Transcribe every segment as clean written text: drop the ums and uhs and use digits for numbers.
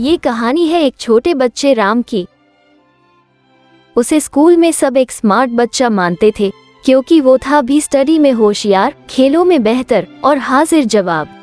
ये कहानी है एक छोटे बच्चे राम की। उसे स्कूल में सब एक स्मार्ट बच्चा मानते थे क्योंकि वो था भी स्टडी में होशियार, खेलों में बेहतर और हाजिर जवाब।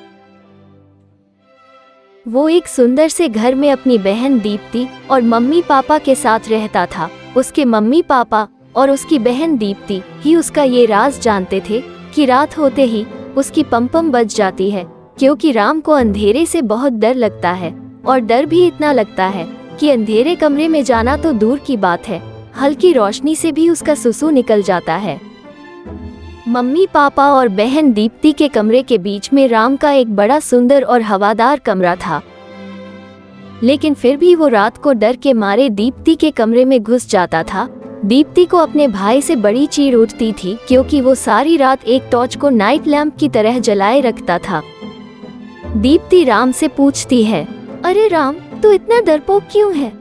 वो एक सुंदर से घर में अपनी बहन दीप्ति और मम्मी पापा के साथ रहता था। उसके मम्मी पापा और उसकी बहन दीप्ति ही उसका ये राज जानते थे कि रात होते ही उसकी पम बज जाती है, क्योंकि राम को अंधेरे से बहुत डर लगता है और डर भी इतना लगता है कि अंधेरे कमरे में जाना तो दूर की बात है, हल्की रोशनी से भी उसका सुसु निकल जाता है। मम्मी पापा और बहन दीप्ति के कमरे के बीच में राम का एक बड़ा सुंदर और हवादार कमरा था, लेकिन फिर भी वो रात को डर के मारे दीप्ति के कमरे में घुस जाता था। दीप्ति को अपने भाई से बड़ी चीड़ उठती थी क्योंकि वो सारी रात एक टॉर्च को नाइट लैंप की तरह जलाए रखता था। दीप्ति राम से पूछती है, अरे राम, तू इतना डरपोक क्यों है?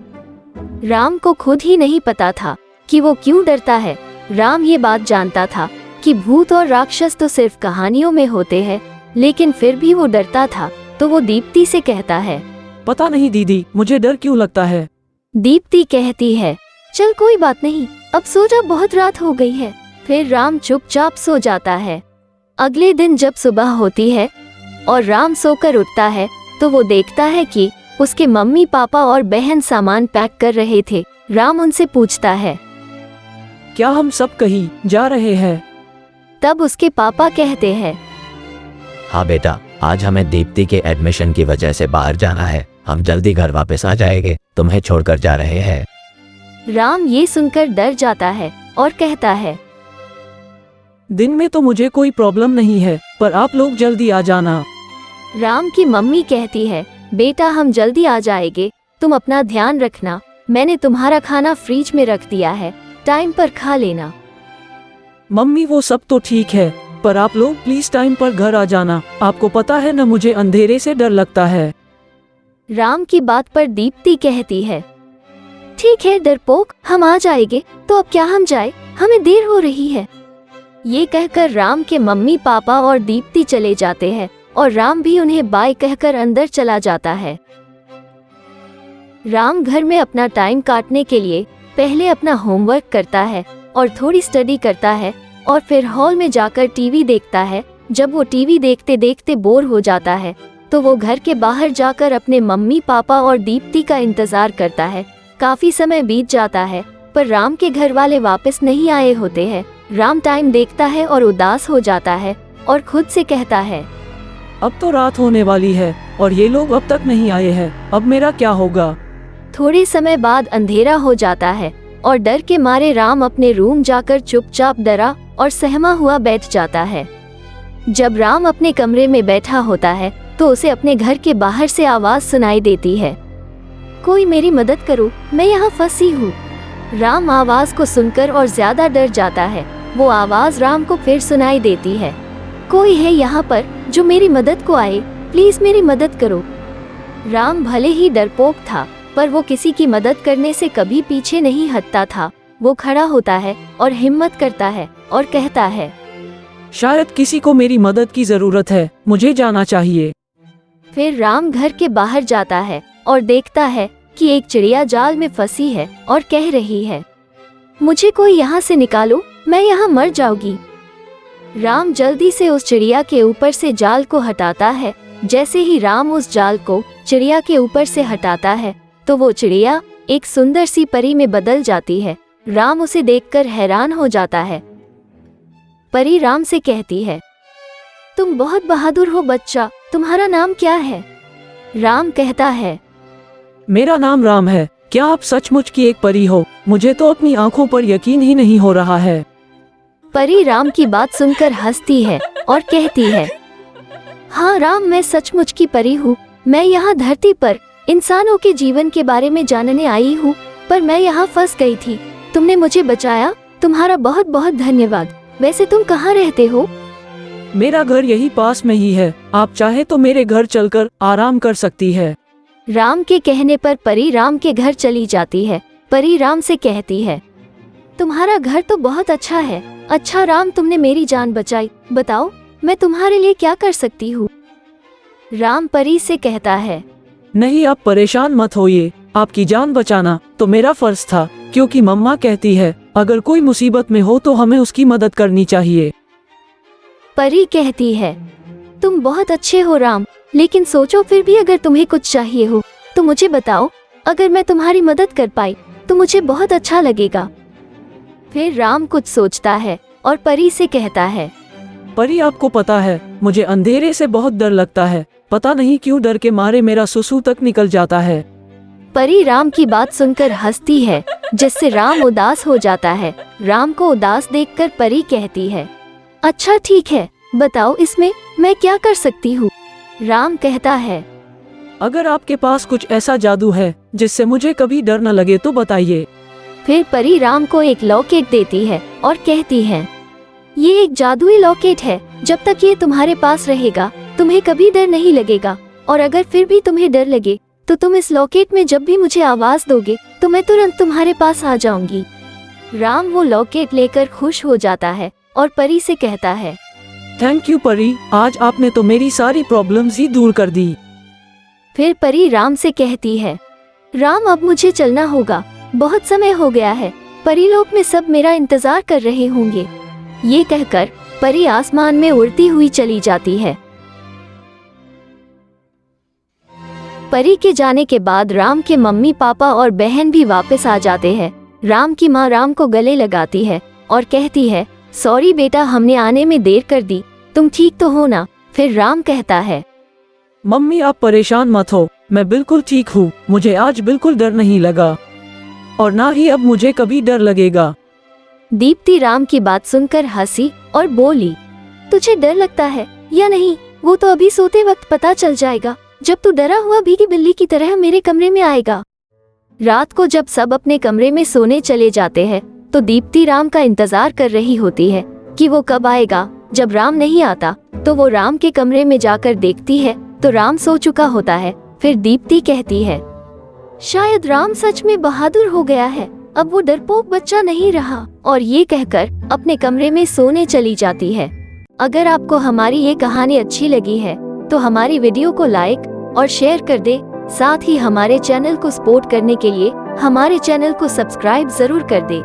राम को खुद ही नहीं पता था कि वो क्यों डरता है। राम ये बात जानता था कि भूत और राक्षस तो सिर्फ कहानियों में होते हैं, लेकिन फिर भी वो डरता था। तो वो दीप्ति से कहता है, पता नहीं दीदी, मुझे डर क्यों लगता है। दीप्ति कहती है, चल कोई बात नहीं, अब सो जा, बहुत रात हो गई है। फिर राम चुपचाप सो जाता है। अगले दिन जब सुबह होती है और राम सोकर उठता है तो वो देखता है कि उसके मम्मी पापा और बहन सामान पैक कर रहे थे। राम उनसे पूछता है, क्या हम सब कहीं जा रहे हैं? तब उसके पापा कहते हैं, हाँ बेटा, आज हमें दीप्ति के एडमिशन की वजह से बाहर जाना है। हम जल्दी घर वापस आ जाएंगे, तुम्हें छोड़कर जा रहे हैं। राम ये सुनकर डर जाता है और कहता है, दिन में तो मुझे कोई प्रॉब्लम नहीं है, पर आप लोग जल्दी आ जाना। राम की मम्मी कहती है, बेटा हम जल्दी आ जाएंगे, तुम अपना ध्यान रखना। मैंने तुम्हारा खाना फ्रिज में रख दिया है, टाइम पर खा लेना। मम्मी वो सब तो ठीक है, पर आप लोग प्लीज टाइम पर घर आ जाना। आपको पता है न, मुझे अंधेरे से डर लगता है। राम की बात पर दीप्ति कहती है, ठीक है डरपोक, हम आ जाएंगे। तो अब क्या हम जाए, हमें देर हो रही है। ये कहकर राम के मम्मी पापा और दीप्ति चले जाते हैं और राम भी उन्हें बाय कहकर अंदर चला जाता है। राम घर में अपना टाइम काटने के लिए पहले अपना होमवर्क करता है और थोड़ी स्टडी करता है और फिर हॉल में जाकर टीवी देखता है। जब वो टीवी देखते देखते बोर हो जाता है तो वो घर के बाहर जाकर अपने मम्मी पापा और दीप्ति का इंतजार करता है। काफी समय बीत जाता है पर राम के घर वाले वापस नहीं आए होते हैं। राम टाइम देखता है और उदास हो जाता है और खुद से कहता है, अब तो रात होने वाली है और ये लोग अब तक नहीं आए हैं, अब मेरा क्या होगा। थोड़े समय बाद अंधेरा हो जाता है और डर के मारे राम अपने रूम जाकर चुपचाप डरा और सहमा हुआ बैठ जाता है। जब राम अपने कमरे में बैठा होता है तो उसे अपने घर के बाहर से आवाज सुनाई देती है, कोई मेरी मदद करो, मैं यहाँ फंसी हूँ। राम आवाज को सुनकर और ज्यादा डर जाता है। वो आवाज राम को फिर सुनाई देती है, कोई है यहाँ पर जो मेरी मदद को आए, प्लीज मेरी मदद करो। राम भले ही डरपोक था पर वो किसी की मदद करने से कभी पीछे नहीं हटता था। वो खड़ा होता है और हिम्मत करता है और कहता है, शायद किसी को मेरी मदद की जरूरत है, मुझे जाना चाहिए। फिर राम घर के बाहर जाता है और देखता है कि एक चिड़िया जाल में फंसी है और कह रही है, मुझे कोई यहाँ से निकालो, मैं यहाँ मर जाऊंगी। राम जल्दी से उस चिड़िया के ऊपर से जाल को हटाता है। जैसे ही राम उस जाल को चिड़िया के ऊपर से हटाता है तो वो चिड़िया एक सुंदर सी परी में बदल जाती है। राम उसे देखकर हैरान हो जाता है। परी राम से कहती है, तुम बहुत बहादुर हो बच्चा, तुम्हारा नाम क्या है? राम कहता है, मेरा नाम राम है। क्या आप सचमुच की एक परी हो? मुझे तो अपनी आंखों पर यकीन ही नहीं हो रहा है। परी राम की बात सुनकर हंसती है और कहती है, हाँ राम, मैं सचमुच की परी हूँ। मैं यहाँ धरती पर इंसानों के जीवन के बारे में जानने आई हूँ, पर मैं यहाँ फंस गई थी। तुमने मुझे बचाया, तुम्हारा बहुत बहुत धन्यवाद। वैसे तुम कहाँ रहते हो? मेरा घर यही पास में ही है, आप चाहे तो मेरे घर चलकर आराम कर सकती है। राम के कहने पर परी राम के घर चली जाती है। परी राम से कहती है, तुम्हारा घर तो बहुत अच्छा है। अच्छा राम, तुमने मेरी जान बचाई, बताओ मैं तुम्हारे लिए क्या कर सकती हूँ? राम परी से कहता है, नहीं, आप परेशान मत होइए, आपकी जान बचाना तो मेरा फर्ज था, क्योंकि मम्मा कहती है अगर कोई मुसीबत में हो तो हमें उसकी मदद करनी चाहिए। परी कहती है, तुम बहुत अच्छे हो राम, लेकिन सोचो फिर भी अगर तुम्हें कुछ चाहिए हो तो मुझे बताओ, अगर मैं तुम्हारी मदद कर पाई तो मुझे बहुत अच्छा लगेगा। फिर राम कुछ सोचता है और परी से कहता है, परी, आपको पता है मुझे अंधेरे से बहुत डर लगता है, पता नहीं क्यों डर के मारे मेरा सुसु तक निकल जाता है। परी राम की बात सुनकर हंसती है, जिससे राम उदास हो जाता है। राम को उदास देखकर परी कहती है, अच्छा ठीक है, बताओ इसमें मैं क्या कर सकती हूँ। राम कहता है, अगर आपके पास कुछ ऐसा जादू है जिससे मुझे कभी डर न लगे तो बताइए। फिर परी राम को एक लॉकेट देती है और कहती है, ये एक जादुई लॉकेट है, जब तक ये तुम्हारे पास रहेगा तुम्हें कभी डर नहीं लगेगा, और अगर फिर भी तुम्हें डर लगे तो तुम इस लॉकेट में जब भी मुझे आवाज दोगे तो मैं तुरंत तुम्हारे पास आ जाऊंगी। राम वो लॉकेट लेकर खुश हो जाता है और परी से कहता है, थैंक यू परी, आज आपने तो मेरी सारी प्रॉब्लम्स ही दूर कर दी। फिर परी राम से कहती है, राम अब मुझे चलना होगा, बहुत समय हो गया है, परीलोक में सब मेरा इंतजार कर रहे होंगे। ये कहकर परी आसमान में उड़ती हुई चली जाती है। परी के जाने के बाद राम के मम्मी पापा और बहन भी वापस आ जाते हैं। राम की माँ राम को गले लगाती है और कहती है, सॉरी बेटा, हमने आने में देर कर दी, तुम ठीक तो हो ना। फिर राम कहता है, मम्मी आप परेशान मत हो, मैं बिल्कुल ठीक हूँ, मुझे आज बिल्कुल डर नहीं लगा और ना ही अब मुझे कभी डर लगेगा। दीप्ति राम की बात सुनकर हंसी और बोली, तुझे डर लगता है या नहीं वो तो अभी सोते वक्त पता चल जाएगा, जब तू डरा हुआ भीगी बिल्ली की तरह मेरे कमरे में आएगा। रात को जब सब अपने कमरे में सोने चले जाते हैं तो दीप्ति राम का इंतजार कर रही होती है कि वो कब आएगा। जब राम नहीं आता तो वो राम के कमरे में जाकर देखती है तो राम सो चुका होता है। फिर दीप्ति कहती है, शायद राम सच में बहादुर हो गया है, अब वो डरपोक बच्चा नहीं रहा, और ये कहकर अपने कमरे में सोने चली जाती है। अगर आपको हमारी ये कहानी अच्छी लगी है तो हमारी वीडियो को लाइक और शेयर कर दे, साथ ही हमारे चैनल को सपोर्ट करने के लिए हमारे चैनल को सब्सक्राइब जरूर कर दे।